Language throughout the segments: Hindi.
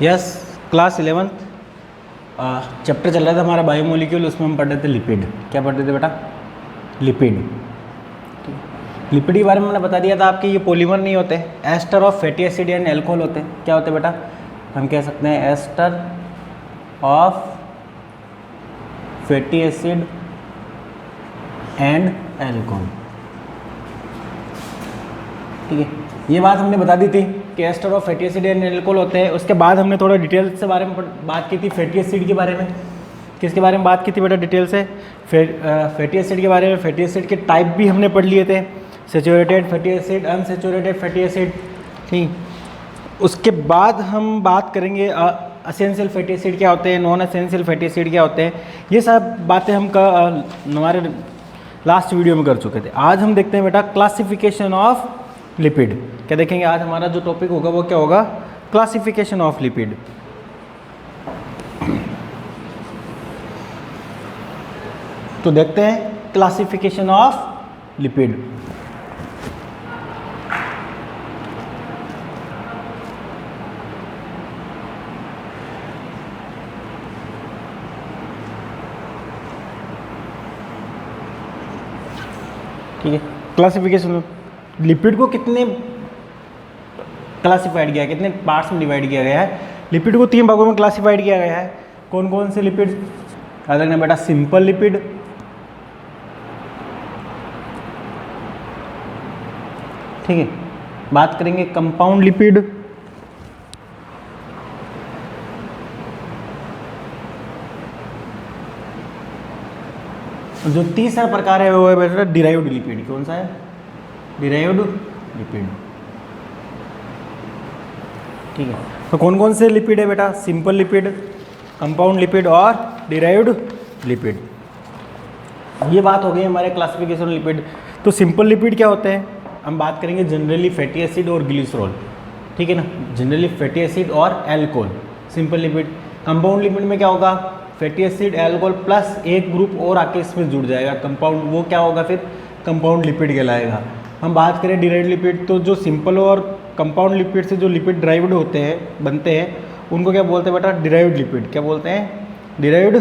यस, क्लास 11 चैप्टर चल रहा था हमारा बायोमोलिक्यूल, उसमें हम पढ़ रहे थे लिपिड। क्या पढ़ते थे बेटा? लिपिड। लिपिड के बारे में मैंने बता दिया था आपके, ये पॉलीमर नहीं होते, ester of fatty acid and alcohol होते हैं। क्या होते हैं बेटा? हम कह सकते हैं ester of fatty acid and alcohol. ठीक है, ये बात हमने बता दी थी कि ester of fatty acid and alcohol होते हैं। उसके बाद हमने थोड़ा डिटेल से बारे में बात की थी फैटी एसिड के बारे में। किसके बारे में बात की थी बेटा डिटेल से? फैटी एसिड के बारे में। फैटी एसिड के टाइप भी हमने पढ़ लिए थे, saturated fatty acid, unsaturated fatty acid. ठीक, उसके बाद हम बात करेंगे असेंशियल फैटी एसिड क्या होते हैं, नॉन असेंशियल फैटी एसिड क्या होते हैं। ये सब बातें हम हमारे लास्ट वीडियो में कर चुके थे। आज हम देखते हैं बेटा क्लासिफिकेशन ऑफ लिपिड। क्या देखेंगे आज? हमारा जो टॉपिक होगा वो क्या होगा? Classification of lipid. तो देखते हैं क्लासिफिकेशन ऑफ लिपिड। ठीक है, क्लासिफिकेशन लिपिड को कितने क्लासिफाइड किया है, कितने पार्ट्स में डिवाइड किया गया है? लिपिड को 3 भागों में क्लासिफाइड किया गया है। कौन कौन से लिपिड? याद रखना बेटा, सिंपल लिपिड, ठीक है, बात करेंगे कंपाउंड लिपिड, जो तीसरा प्रकार है वो है बेटा डिराइव्ड लिपिड। कौन सा है? Derived lipid. ठीक है, तो कौन कौन से लिपिड है बेटा? सिंपल लिपिड, कंपाउंड लिपिड और डिराइव्ड लिपिड। ये बात हो गई हमारे क्लासिफिकेशन लिपिड। तो सिंपल लिपिड क्या होते हैं? हम बात करेंगे जनरली फैटी एसिड और ग्लिसरॉल, ठीक है ना, जनरली फैटी एसिड और alcohol, simple lipid. Compound lipid में क्या होगा? फैटी एसिड, एल्कोहल प्लस एक ग्रुप और आके इसमें जुड़ जाएगा कंपाउंड, वो क्या होगा फिर? कंपाउंड लिपिड कहलाएगा। हम बात करें डिराइव्ड लिपिड, तो जो सिंपल और कंपाउंड लिपिड से जो लिपिड ड्राइव्ड होते हैं, बनते हैं, उनको क्या बोलते हैं बेटा? Derived lipid. क्या बोलते हैं? Derived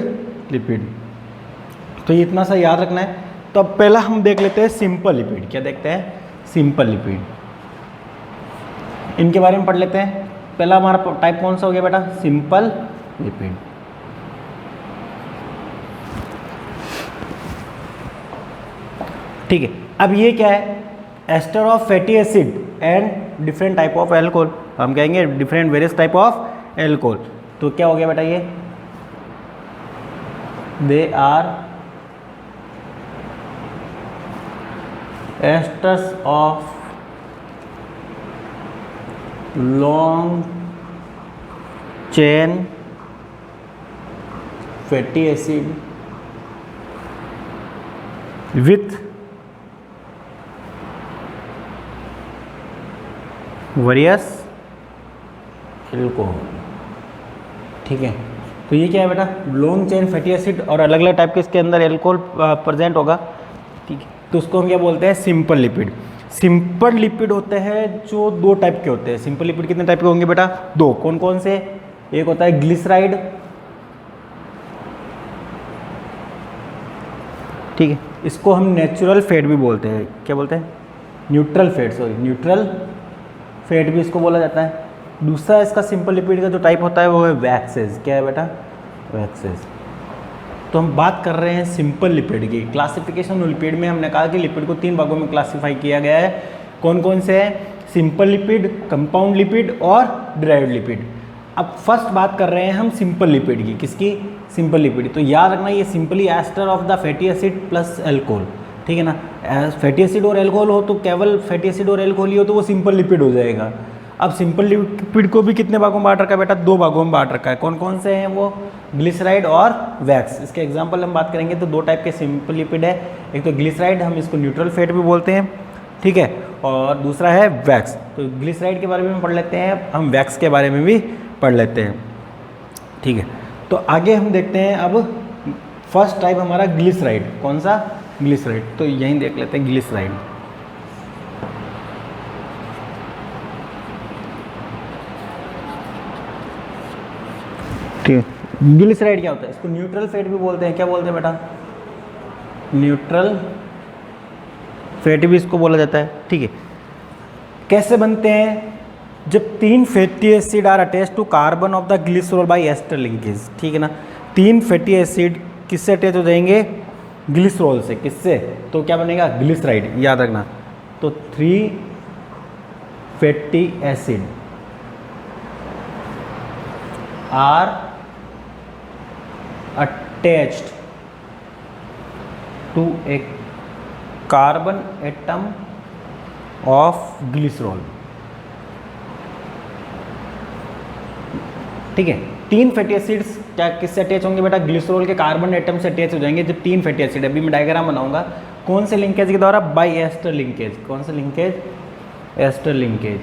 lipid. तो ये इतना सा याद रखना है। तो अब पहला हम देख लेते हैं सिंपल लिपिड। क्या देखते हैं? Simple lipid. इनके बारे में पढ़ लेते हैं। पहला हमारा टाइप कौन सा हो गया बेटा? Simple lipid. ठीक है, अब ये क्या है? Ester of fatty acid and different type of alcohol. हम कहेंगे different various type of alcohol. तो क्या हो गया बेटा? ये they are esters of long chain fatty acid with various alcohol. ठीक है, तो ये क्या है बेटा? लॉन्ग चेन फैटी एसिड और अलग अलग टाइप के इसके अंदर एल्कोहल प्रेजेंट होगा। ठीक है, तो उसको हम क्या बोलते हैं? Simple lipid. सिंपल लिपिड होते हैं जो 2 टाइप के होते हैं। सिंपल लिपिड कितने टाइप के होंगे बेटा? 2। कौन कौन से? एक होता है ग्लिसराइड, ठीक है, इसको हम नेचुरल फैट भी बोलते हैं। क्या बोलते हैं? Neutral fat, sorry, neutral fat भी इसको बोला जाता है। दूसरा इसका सिंपल लिपिड का जो टाइप होता है वो है वैक्सेस। क्या है बेटा? वैक्सेस। तो हम बात कर रहे हैं सिंपल लिपिड की। क्लासिफिकेशन लिपिड में हमने कहा कि लिपिड को 3 भागों में क्लासिफाई किया गया है। कौन कौन से हैं? सिंपल लिपिड, कंपाउंड लिपिड और डिराइव्ड लिपिड। अब फर्स्ट बात कर रहे हैं हम सिंपल लिपिड की। किसकी? Simple lipid. तो याद रखना ये simply ester of the fatty acid plus alcohol, ठीक है ना। फैटी एसिड और एल्कोहल हो तो केवल फैटी एसिड और एल्कोहल ही हो तो वो सिंपल लिपिड हो जाएगा। अब सिंपल लिपिड को भी कितने भागों में बांट रखा है बेटा? 2 भागों में बांट रखा है। कौन कौन से हैं वो? ग्लिसराइड और वैक्स। इसके एग्जांपल हम बात करेंगे तो 2 टाइप के सिंपल लिपिड है। एक तो ग्लिसराइड, हम इसको न्यूट्रल फैट भी बोलते हैं, ठीक है, और दूसरा है वैक्स। तो ग्लिसराइड के बारे में पढ़ लेते हैं, हम वैक्स के बारे में भी पढ़ लेते हैं, ठीक है। तो आगे हम देखते हैं अब फर्स्ट टाइप हमारा ग्लिसराइड। कौन सा? ग्लिसराइड। तो यहीं देख लेते हैं ग्लिसराइड। ठीक है। ग्लिसराइड क्या होता है? इसको न्यूट्रल फैट भी बोलते हैं। क्या बोलते हैं बेटा? न्यूट्रल फैट भी इसको बोला जाता है। ठीक है। कैसे बनते हैं? जब 3 fatty acid are attach to carbon of the glycerol by ester linkage. ठीक है ना, 3 फैटी एसिड किससे अटैच हो जाएंगे? ग्लिसरॉल से। किससे? तो क्या बनेगा? ग्लिसराइड, याद रखना। तो 3 fatty acid are attached to a carbon atom of glycerol. ठीक है। 3 फैटी एसिड्स क्या किससे अटैच होंगे बेटा? ग्लिसरॉल के कार्बन एटम से अटैच हो जाएंगे जब 3 फैटी एसिड। अभी मैं डायग्राम बनाऊंगा। कौन से लिंकेज के द्वारा? By ester linkage. कौन सा लिंकेज? Ester linkage.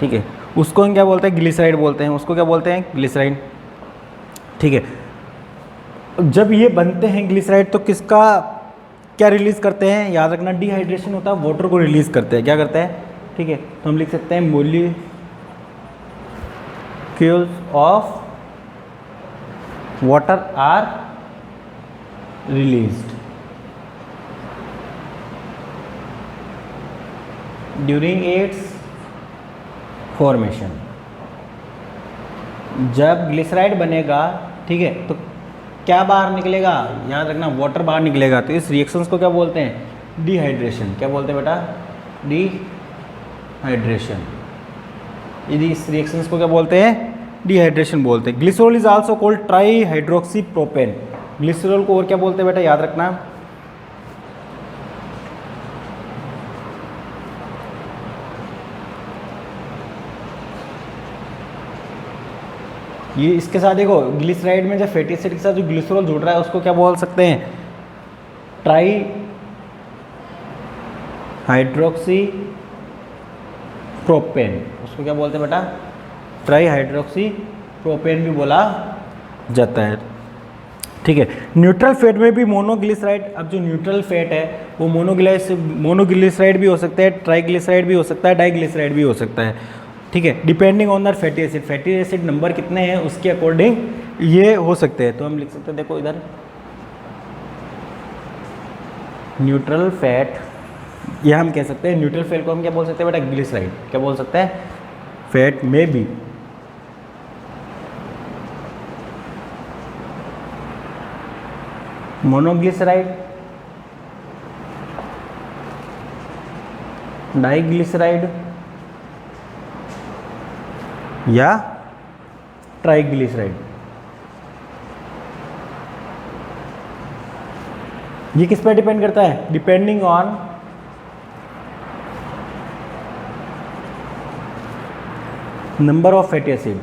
ठीक है। उसको हम क्या बोलते हैं? ग्लिसराइड बोलते हैं। उसको क्या बोलते हैं? ग्लिसराइड। ठीक है। जब ये बनते हैं ग्लिसराइड तो किसका क्या रिलीज करते हैं? याद रखना, डिहाइड्रेशन होता है, वाटर को रिलीज करते हैं। क्या करते हैं? ठीक है। तो हम लिख सकते हैं molecules of water are released during its formation. जब ग्लिसराइड बनेगा, ठीक है, तो क्या बाहर निकलेगा? याद रखना, वाटर बाहर निकलेगा। तो इस रिएक्शंस को क्या बोलते हैं? डिहाइड्रेशन। क्या बोलते हैं बेटा? डिहाइड्रेशन। यदि इस रिएक्शंस को क्या बोलते हैं? डिहाइड्रेशन बोलते हैं। Glycerol is also called try hydroxy propane. Glycerol को और क्या बोलते हैं बेटा? याद रखना, ये इसके साथ देखो, ग्लिसराइड में जब फैटी एसिड के साथ जो ग्लिसरॉल जुड़ रहा है उसको क्या बोल सकते हैं? Try hydroxy propane. उसको क्या बोलते हैं बेटा? ट्राई हाइड्रोक्सी प्रोपेन भी बोला जाता है। ठीक है। न्यूट्रल फैट में भी मोनोग्लिसराइड, अब जो न्यूट्रल फैट है वो मोनोग्लिसराइड भी हो सकता है, ट्राइग्लिसराइड भी हो सकता है, डाइग्लिसराइड भी हो सकता है। ठीक है। Depending on the fatty acid, fatty acid number कितने हैं उसके अकॉर्डिंग ये हो सकते हैं। तो हम लिख सकते हैं, देखो इधर न्यूट्रल फैट, यह हम कह सकते हैं न्यूट्रल फैट को हम क्या बोल सकते हैं बेटा? ग्लिसराइड। क्या बोल सकते हैं? फैट में भी मोनोग्लिसराइड, डाइग्लिसराइड या ट्राइग्लिसराइड। ये किस पर डिपेंड करता है? Depending on number of fatty acid.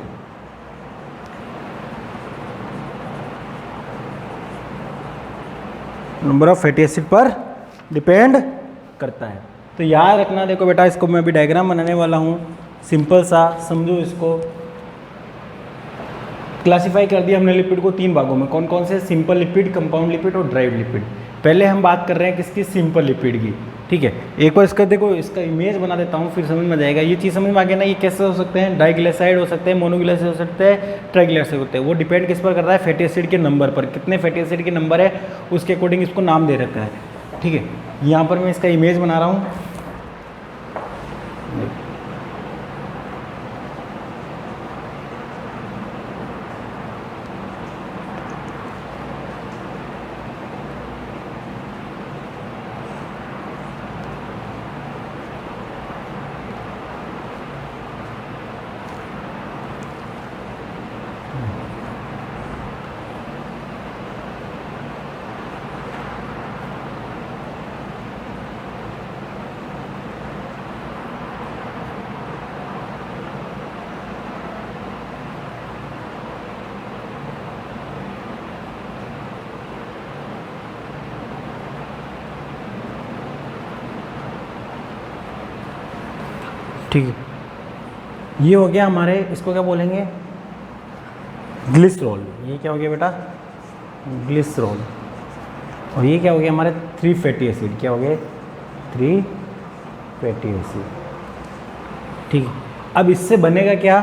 Number of fatty acid पर डिपेंड करता है। तो याद रखना, देखो बेटा, इसको मैं अभी डायग्राम बनाने वाला हूँ, सिंपल सा समझो इसको। क्लासिफाई कर दिया हमने लिपिड को 3 भागों में। कौन कौन से? सिंपल लिपिड, कंपाउंड लिपिड और ड्राइव लिपिड। पहले हम बात कर रहे हैं किसकी? सिंपल लिपिड की। ठीक है। एक बार इसका देखो, इसका इमेज बना देता हूँ, फिर समझ में आ जाएगा। ये चीज़ समझ में आ गया ना? ये कैसे हो सकते हैं? डाइग्लिसराइड हो सकते हैं, मोनोग्लिसराइड हो सकते हैं, ट्राइग्लिसराइड होते हैं। वो डिपेंड किस पर कर रहा है? फैटी एसिड के नंबर पर। कितने फैटी एसिड के नंबर है उसके अकॉर्डिंग इसको नाम दे रखा है। ठीक है। यहाँ पर मैं इसका इमेज बना रहा हूँ। ठीक है। ये हो गया हमारे, इसको क्या बोलेंगे? ग्लिसरॉल। ये क्या हो गया बेटा? ग्लिसरॉल। और ये क्या हो गया हमारे? 3 फैटी एसिड। क्या हो गए? 3 फैटी एसिड। ठीक है। अब इससे बनेगा क्या?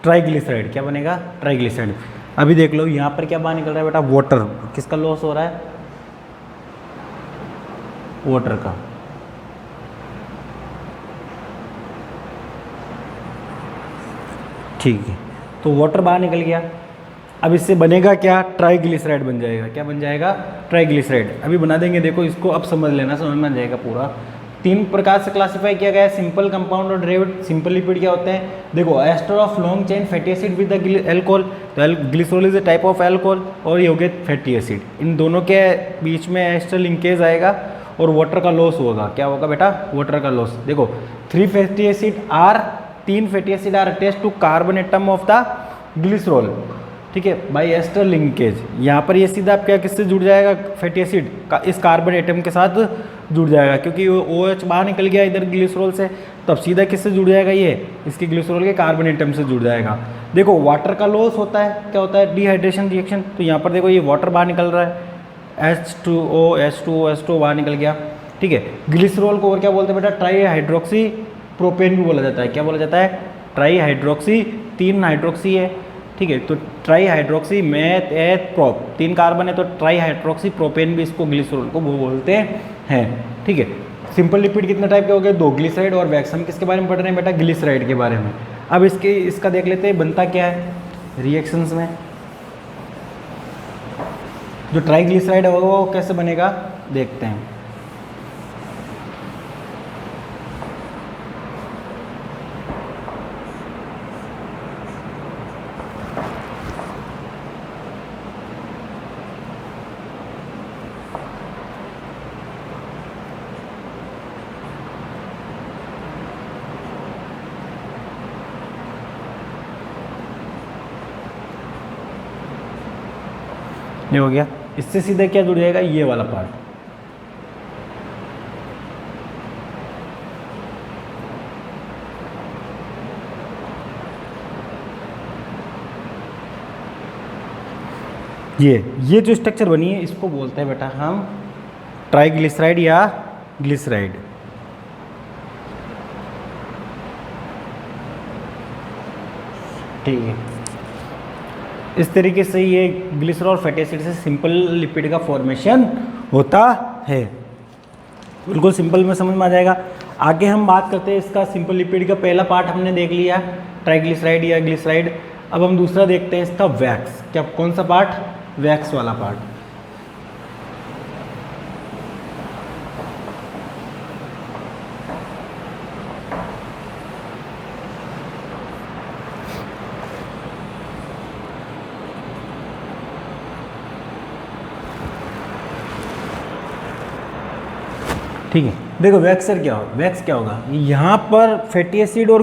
ट्राइग्लिसराइड। क्या बनेगा? ट्राइग्लिसराइड। अभी देख लो यहाँ पर क्या बाहर निकल रहा है बेटा? वाटर। किसका लॉस हो रहा है? वाटर का। ठीक है, तो वाटर बाहर निकल गया। अब इससे बनेगा क्या? ट्राइग्लिसराइड बन जाएगा। क्या बन जाएगा? ट्राइग्लिसराइड। अभी बना देंगे, देखो इसको अब समझ लेना, समझ में आ जाएगा पूरा। 3 प्रकार से क्लासिफाई किया गया है, सिंपल, कंपाउंड और डेरिवेटिव। सिंपल लिपिड क्या होते हैं? देखो, ester of long chain fatty acid with the alcohol, तो glycerol is a type of alcohol, और ये हो गए फैटी एसिड। इन दोनों के बीच में एस्टर लिंकेज आएगा और वाटर का लॉस होगा। क्या होगा बेटा? वाटर का लॉस। देखो, 3 fatty acid are 3 fatty acid are attached to carbon atom of the glycerol. ठीक है, बाई एस्टर लिंकेज। यहाँ पर ये सीधा आप क्या किससे जुड़ जाएगा? फैटी एसिड का इस कार्बन एटम के साथ जुड़ जाएगा, क्योंकि वो OH बाहर निकल गया इधर ग्लिसरॉल से, तब सीधा किससे जुड़ जाएगा? ये इसके ग्लिसरॉल के कार्बन एटम से जुड़ जाएगा। देखो, वाटर का लॉस होता है, क्या होता है? Dehydration reaction. तो यहाँ पर देखो ये वाटर बाहर निकल रहा है, H2O H2O बाहर निकल गया। ठीक है, ग्लिसरॉल को और क्या बोलते हैं बेटा? ट्राई हाइड्रोक्सी प्रोपेन भी बोला जाता है। क्या बोला जाता है? Try hydroxy. 3 हाइड्रोक्सी है। ठीक है, तो trihydroxy meth eth prop, 3 carbon है, तो ट्राई हाइड्रोक्सी प्रोपेन भी इसको ग्लिसरॉल को वो बोलते हैं। ठीक है, सिंपल लिपिड कितने टाइप के हो गए? 2, ग्लिसराइड और वैक्स। हम किसके बारे में पढ़ रहे हैं बेटा? ग्लिसराइड के बारे में। अब इसका देख लेते हैं बनता क्या है रिएक्शंस में। जो ट्राइग्लिसराइड होगा वो कैसे बनेगा देखते हैं। ये हो गया। इससे सीधे क्या जुड़ जाएगा? ये वाला पार्ट। ये जो स्ट्रक्चर बनी है इसको बोलते हैं बेटा हम ट्राइग्लिसराइड या ग्लिसराइड। ठीक है, इस तरीके से ये ग्लिसरॉल फैटी एसिड से सिंपल लिपिड का फॉर्मेशन होता है। बिल्कुल सिंपल में समझ में आ जाएगा। आगे हम बात करते हैं इसका सिंपल लिपिड का। पहला पार्ट हमने देख लिया ट्राइग्लिसराइड या ग्लिसराइड। अब हम दूसरा देखते हैं इसका वैक्स। क्या कौन सा पार्ट? वैक्स वाला पार्ट। ठीक है, देखो वैक्सर क्या होगा? वैक्स क्या होगा? यहाँ पर फैटी एसिड और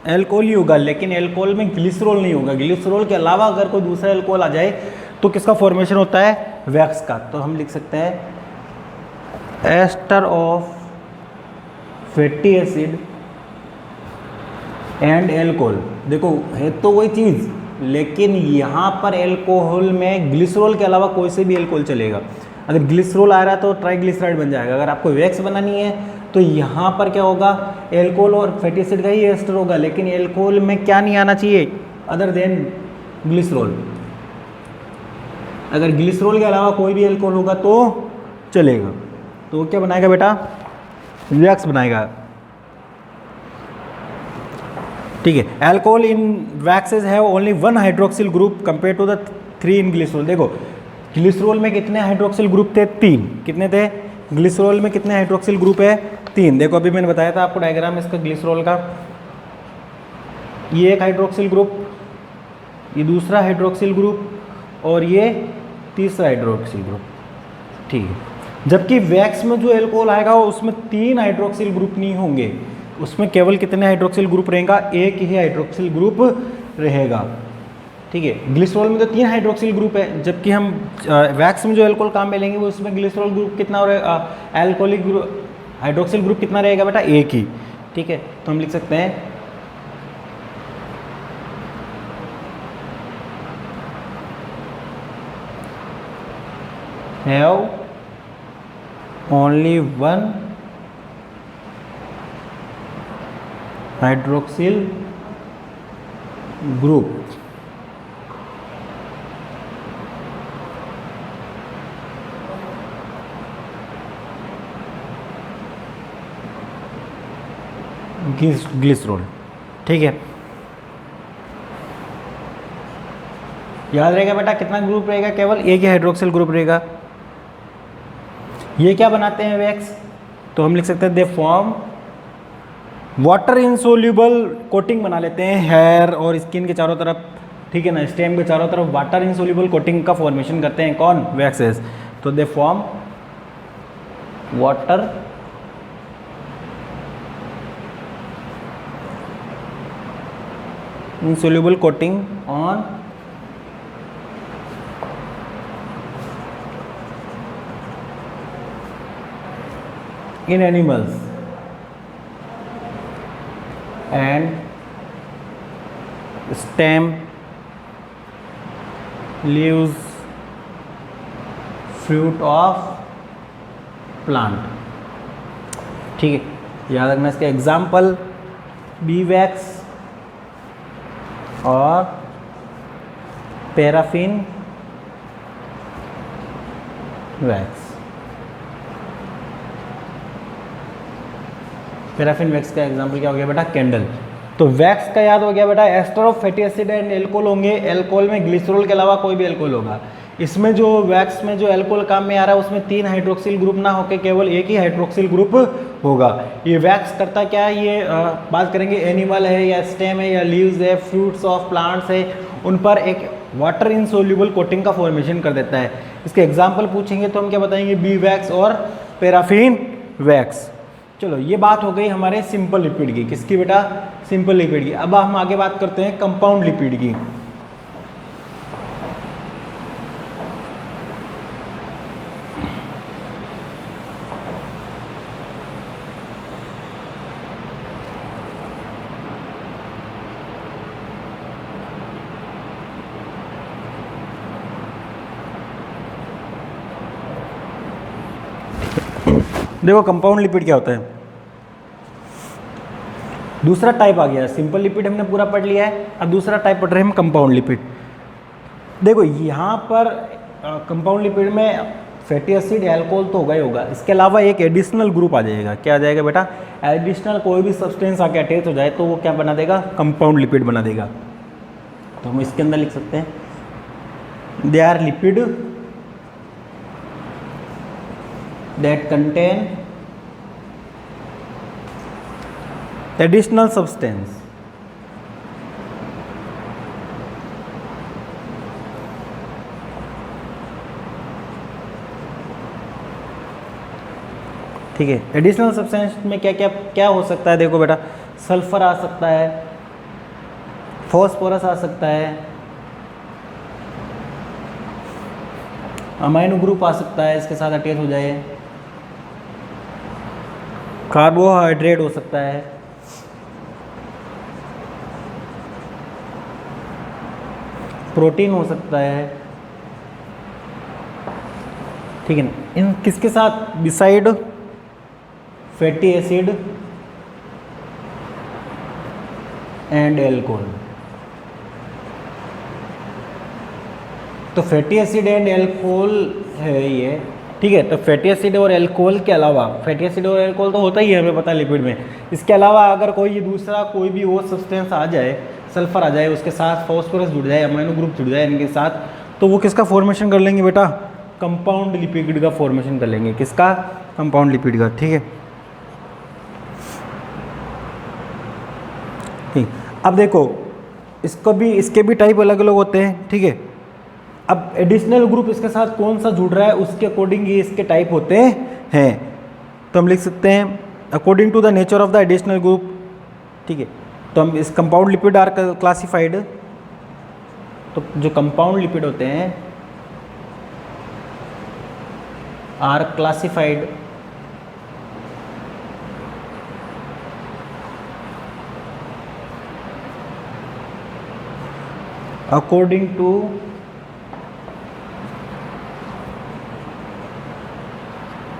एल्कोहल ही होगा, लेकिन एल्कोहल में ग्लिसरॉल नहीं होगा। ग्लिसरॉल के अलावा अगर कोई दूसरा एल्कोहल आ जाए तो किसका फॉर्मेशन होता है? वैक्स का। तो हम लिख सकते हैं ester of fatty acid and alcohol. देखो है तो वही चीज़, लेकिन यहाँ पर एल्कोहल में ग्लिसरॉल के अलावा कोई से भी एल्कोहल चलेगा। अगर ग्लिसरॉल आ रहा है तो ट्राइग्लिसराइड बन जाएगा। अगर आपको वैक्स बनानी है तो यहाँ पर क्या होगा? एल्कोहल और फैटी एसिड का ही एस्टर होगा, लेकिन एल्कोहल में क्या नहीं आना चाहिए अदर देन ग्लिसरॉल। अगर ग्लिसरॉल के अलावा कोई भी एल्कोहल होगा तो चलेगा। तो क्या बनाएगा बेटा? वैक्स बनाएगा। ठीक है, alcohol in waxes have only 1 hydroxyl group compare to the 3 in glycerol. देखो ग्लिसरॉल में कितने हाइड्रोक्सिल ग्रुप थे? 3। कितने थे? ग्लिसरॉल में कितने हाइड्रोक्सिल ग्रुप है? 3। देखो अभी मैंने बताया था आपको डायग्राम इसका ग्लिसरॉल का। ये एक हाइड्रोक्सिल ग्रुप, ये दूसरा हाइड्रोक्सिल ग्रुप और ये तीसरा हाइड्रोक्सिल ग्रुप। ठीक है, जबकि वैक्स में जो एल्कोहल आएगा उसमें 3 हाइड्रोक्सिल ग्रुप नहीं होंगे, उसमें केवल कितने हाइड्रोक्सिल ग्रुप रहेगा? एक ही हाइड्रोक्सिल ग्रुप रहेगा। ठीक है, ग्लिसरॉल में तो 3 हाइड्रोक्सिल ग्रुप है, जबकि हम वैक्स में जो एल्कोहल काम में लेंगे वो उसमें ग्लिसरॉल ग्रुप कितना रहेगा? एल्कोहलिक ग्रुप हाइड्रोक्सिल ग्रुप कितना रहेगा बेटा? एक ही। ठीक है, तो हम लिख सकते हैं have only 1 hydroxyl group glycerol. ठीक है, याद रहेगा बेटा कितना ग्रुप रहेगा, केवल एक ही हाइड्रोक्सिल ग्रुप रहेगा। ये क्या बनाते हैं वैक्स, तो हम लिख सकते हैं they form water insoluble coating बना लेते हैं हेयर और स्किन के चारों तरफ। ठीक है ना, स्टेम के चारों तरफ वाटर इनसोल्यूबल कोटिंग का फॉर्मेशन करते हैं कौन, वैक्सेस। तो they form water insoluble coating on in animals and stem, leaves, fruit of plant। ठीक है, याद रखना इसके एग्जाम्पल बी वैक्स और पैराफिन वैक्स। पैराफिन वैक्स का एग्जांपल क्या हो गया बेटा, कैंडल। तो वैक्स का याद हो गया बेटा, ester of fatty acid and alcohol होंगे। एल्कोहल में ग्लिसरॉल के अलावा कोई भी एल्कोहल होगा। इसमें जो वैक्स में जो एल्कोहल काम में आ रहा है उसमें 3 हाइड्रोक्सिल ग्रुप ना होकर केवल एक ही हाइड्रोक्सिल ग्रुप होगा। ये वैक्स करता क्या है, ये बात करेंगे एनिमल है या स्टेम है या लीव्स है, फ्रूट्स ऑफ प्लांट्स है, उन पर एक वाटर इनसोल्यूबल कोटिंग का फॉर्मेशन कर देता है। इसके एग्जाम्पल पूछेंगे तो हम क्या बताएंगे, बी वैक्स और पैराफिन वैक्स। चलो ये बात हो गई हमारे सिंपल लिपिड की, किसकी बेटा, सिंपल लिपिड की। अब हम आगे बात करते हैं कंपाउंड लिपिड की। देखो कंपाउंड लिपिड क्या होता है, दूसरा टाइप आ गया। सिंपल लिपिड हमने पूरा पढ़ लिया है, अब दूसरा टाइप पढ़ रहे हैं हम कंपाउंड लिपिड। देखो यहाँ पर कंपाउंड लिपिड में फैटी एसिड एल्कोहल तो होगा ही होगा, इसके अलावा एक एडिशनल ग्रुप आ जाएगा। क्या आ जाएगा बेटा, एडिशनल कोई भी सब्सटेंस आके अटैच हो जाए तो वो क्या बना देगा, कंपाउंड लिपिड बना देगा। तो हम इसके अंदर लिख सकते हैं they are lipid that contain additional substance। ठीक है, एडिशनल सब्सटेंस में क्या क्या क्या हो सकता है, देखो बेटा सल्फर आ सकता है, फॉस्फोरस आ सकता है, अमाइनो ग्रुप आ सकता है इसके साथ अटैच हो जाए, कार्बोहाइड्रेट हो सकता है, प्रोटीन हो सकता है। ठीक है ना, इन किसके साथ, beside fatty acid and alcohol. तो फैटी एसिड एंड एल्कोहल है ये। ठीक है, तो फैटी एसिड और एल्कोहल के अलावा, फैटी एसिड और एल्कोहल तो होता ही है हमें पता है लिपिड में, इसके अलावा अगर कोई दूसरा कोई भी और सब्सटेंस आ जाए, सल्फर आ जाए, उसके साथ फॉस्फोरस जुड़ जाए, अमाइनो ग्रुप जुड़ जाए इनके साथ, तो वो किसका फॉर्मेशन कर लेंगे बेटा, कंपाउंड लिपिड का फॉर्मेशन कर लेंगे। किसका, कंपाउंड लिपिड का। ठीक है, ठीक। अब देखो इसके भी टाइप अलग अलग होते हैं। ठीक है, अब एडिशनल ग्रुप इसके साथ कौन सा जुड़ रहा है उसके अकॉर्डिंग ये इसके टाइप होते हैं। तो हम लिख सकते हैं according to the nature of the additional group. ठीक है, तो हम इस कंपाउंड लिपिड आर क्लासिफाइड, तो जो कंपाउंड लिपिड होते हैं are classified according to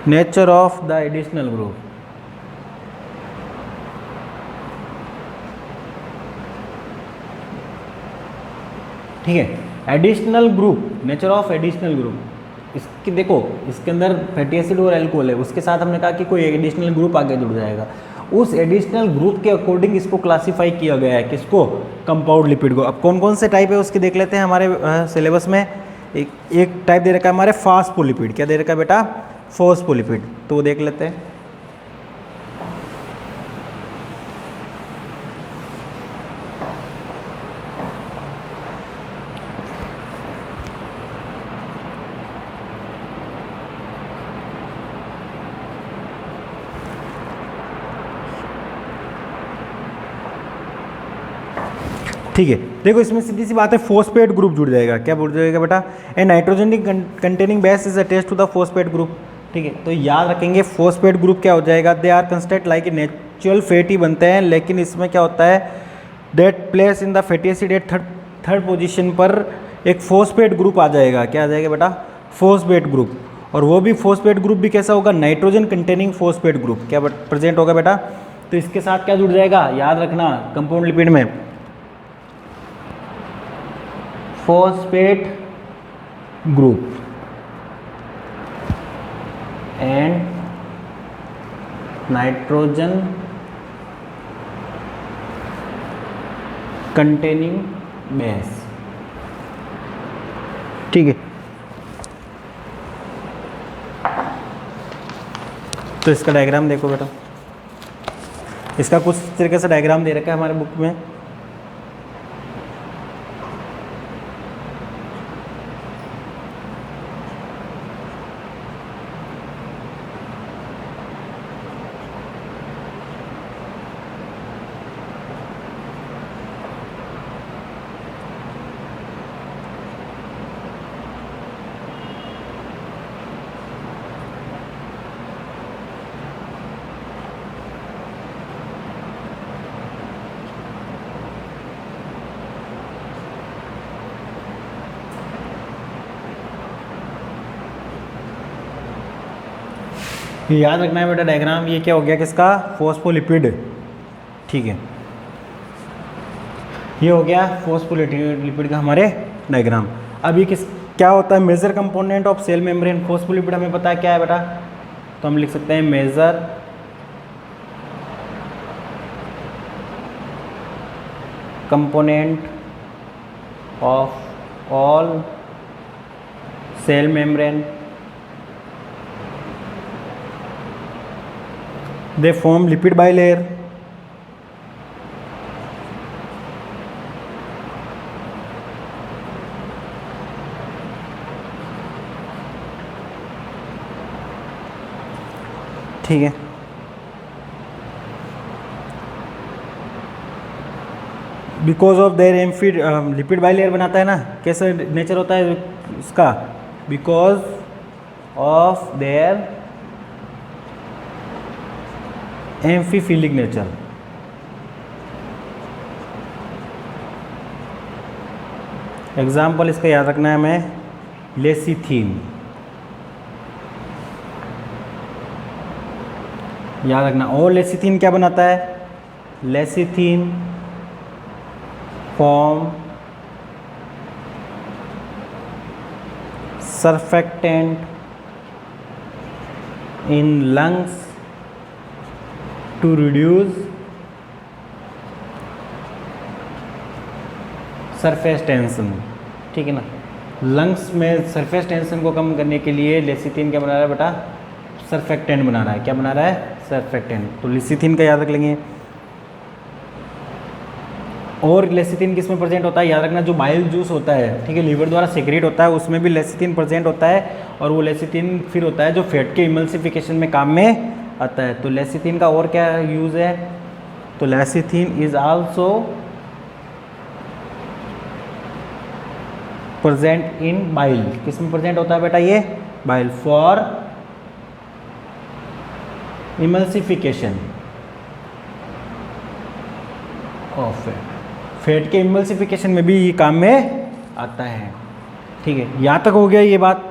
nature of the additional group. ठीक है। Additional group, nature of additional group, इसकी देखो इसके अंदर फैटी एसिड और एल्कोहल है, उसके साथ हमने कहा कि कोई एडिशनल ग्रुप आगे जुड़ जाएगा, उस एडिशनल ग्रुप के अकॉर्डिंग इसको क्लासीफाई किया गया है, किसको, कंपाउंड लिपिड को। अब कौन कौन से टाइप है उसके देख लेते हैं। हमारे सिलेबस में एक टाइप दे रखा है हमारे फास्फोलिपिड। क्या दे रखा है बेटा, फास्फोलिपिड, तो वो देख लेते हैं। ठीक है, देखो इसमें सीधी सी बात है, फॉस्फेट ग्रुप जुड़ जाएगा। क्या जुड़ जाएगा बेटा, a nitrogen containing base is attached to the phosphate group. ठीक है, तो याद रखेंगे फॉस्फेट ग्रुप क्या हो जाएगा, they are construct like a natural fat ही बनते हैं, लेकिन इसमें क्या होता है, that place in the fatty acid at third position पर एक फॉस्फेट ग्रुप आ जाएगा। क्या आ जाएगा बेटा, फॉस्फेट ग्रुप। और वो भी फॉस्फेट ग्रुप भी कैसा होगा, नाइट्रोजन कंटेनिंग फॉस्फेट ग्रुप क्या प्रेजेंट होगा बेटा। तो इसके साथ क्या जुड़ जाएगा, याद रखना कंपाउंड लिपिड में phosphate group and nitrogen containing base. ठीक है, तो इसका डायग्राम देखो बेटा, इसका कुछ तरीके से डायग्राम दे रखा है हमारे बुक में। याद रखना है बेटा डायग्राम, ये क्या हो गया किसका, फॉस्फोलिपिड। ठीक है, ये हो गया फॉस्फोलिपिड का हमारे डायग्राम। अब ये किस क्या होता है, major component of cell membrane. Phospholipid हमें पता है क्या है बेटा, तो हम लिख सकते हैं major component of all cell membrane, they form lipid bilayer। ठीक है, because of their amphi lipid bilayer बनाता है ना, कैसे नेचर होता है इसका, because of their amphiphilic nature. Example इसका याद रखना है हमें, लेसिथीन। याद रखना, और लेसिथीन क्या बनाता है, lecithin form surfactant in lungs to reduce surface tension. ठीक है ना, लंग्स में सरफेस टेंशन को कम करने के लिए लेसिथिन क्या बना रहा है बेटा, सरफेक्टेंट बना रहा है। क्या बना रहा है, सरफेक्टेंट। तो लेसिथिन का याद रख लेंगे। और लेसिथिन किस में प्रेजेंट होता है, याद रखना, जो बाइल जूस होता है, ठीक है, लीवर द्वारा सेक्रेट होता है, उसमें भी लेसिथिन प्रेजेंट होता है। और वो लेसिथिन फिर होता है जो फैट के इमल्सिफिकेशन में काम में आता है। तो लेसिथिन का और क्या यूज़ है, तो lecithin is also present in bile. किस में प्रेजेंट होता है बेटा, ये bile, for emulsification of fat. Fat के इमल्सिफिकेशन में भी ये काम में आता है। ठीक है, यहाँ तक हो गया ये बात।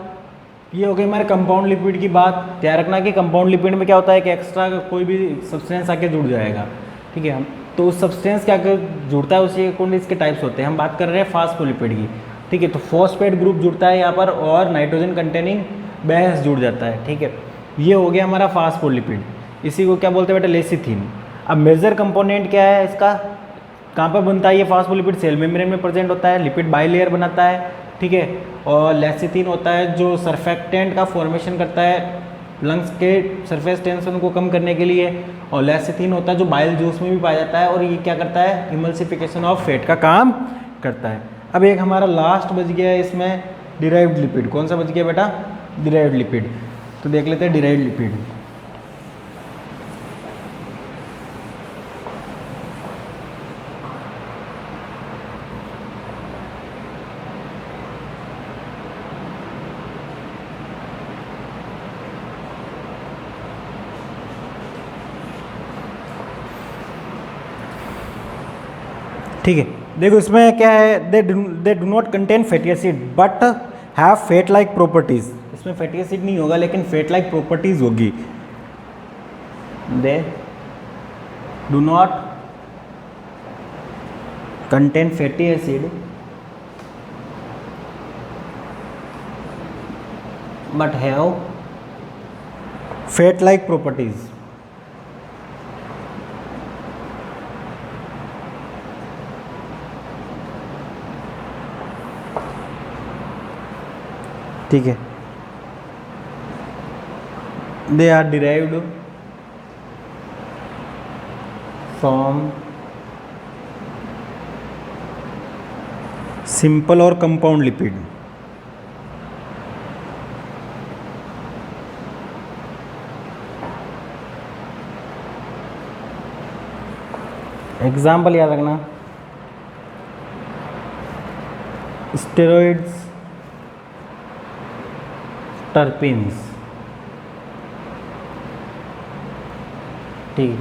ये हो गई हमारे कंपाउंड लिपिड की बात। ध्यान रखना कि कंपाउंड लिपिड में क्या होता है कि एक्स्ट्रा कोई भी सब्सटेंस आके जुड़ जाएगा। ठीक है, हम तो उस सब्सटेंस क्या जुड़ता है, उसी अकॉर्डिंग इसके टाइप्स होते हैं। हम बात कर रहे हैं फास्फोलिपिड की, ठीक है। तो फॉस्फेट ग्रुप जुड़ता है यहाँ पर और नाइट्रोजन कंटेनिंग बेस जुड़ जाता है, ठीक है। ये हो गया हमारा फास्फोलिपिड, इसी को क्या बोलते हैं बेटा, लेसिथिन। अब मेजर कंपोनेंट क्या है इसका, कहाँ पर बनता है ये फास्फोलिपिड, सेल मेम्ब्रेन में प्रेजेंट होता है, लिपिड बाइलेयर बनाता है, ठीक है। और लेसिथिन होता है जो सर्फेक्टेंट का फॉर्मेशन करता है लंग्स के सरफेस टेंशन को कम करने के लिए, और लेसिथिन होता है जो बाइल जूस में भी पाया जाता है, और ये क्या करता है, इमल्सिफिकेशन ऑफ फैट का काम करता है। अब एक हमारा लास्ट बच गया है इसमें, डिराइव्ड लिपिड। कौन सा बच गया बेटा, डिराइव्ड लिपिड। तो देख लेते हैं डिराइव्ड लिपिड। ठीक है, देखो इसमें क्या है, they do not contain fatty acid but have fat like properties. इसमें फैटी एसिड नहीं होगा लेकिन फैट लाइक प्रॉपर्टीज होगी। They do not contain fatty acid but have fat like properties. ठीक है, they are derived from simple और कंपाउंड लिपिड। एग्जाम्पल याद रखना, स्टेरॉइड्स, टर्पिन्स, ठीक।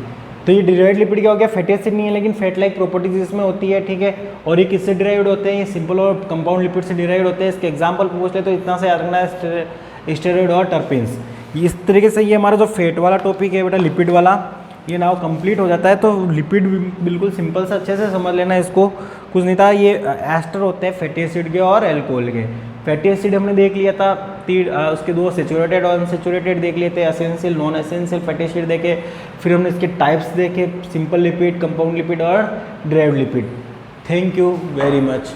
तो ये डिराइव्ड लिपिड क्या हो गया, फैटी एसिड नहीं है लेकिन फैट लाइक प्रॉपर्टीज इसमें होती है, ठीक है। और ये किससे डिराइव्ड होते हैं, ये सिंपल और कंपाउंड लिपिड से डिराइव्ड होते हैं। इसके एग्जांपल पूछ ले तो इतना से याद रखना है, स्टेरॉइड और टर्पिन्स। इस तरीके से ये हमारा जो फैट वाला टॉपिक है बेटा, लिपिड वाला, ये नाउ कंप्लीट हो जाता है। तो लिपिड बिल्कुल सिंपल से अच्छे से समझ लेना इसको, कुछ नहीं था। ये एस्टर होते हैं फैटी एसिड के और एल्कोहल के। फैटी एसिड हमने देख लिया था, उसके दो सैचुरेटेड और अनसैचुरेटेड देख लिए थे, essential non essential fatty acid देखे। फिर हमने इसके टाइप्स देखे, सिंपल लिपिड, कंपाउंड लिपिड और derived lipid. Thank you very much.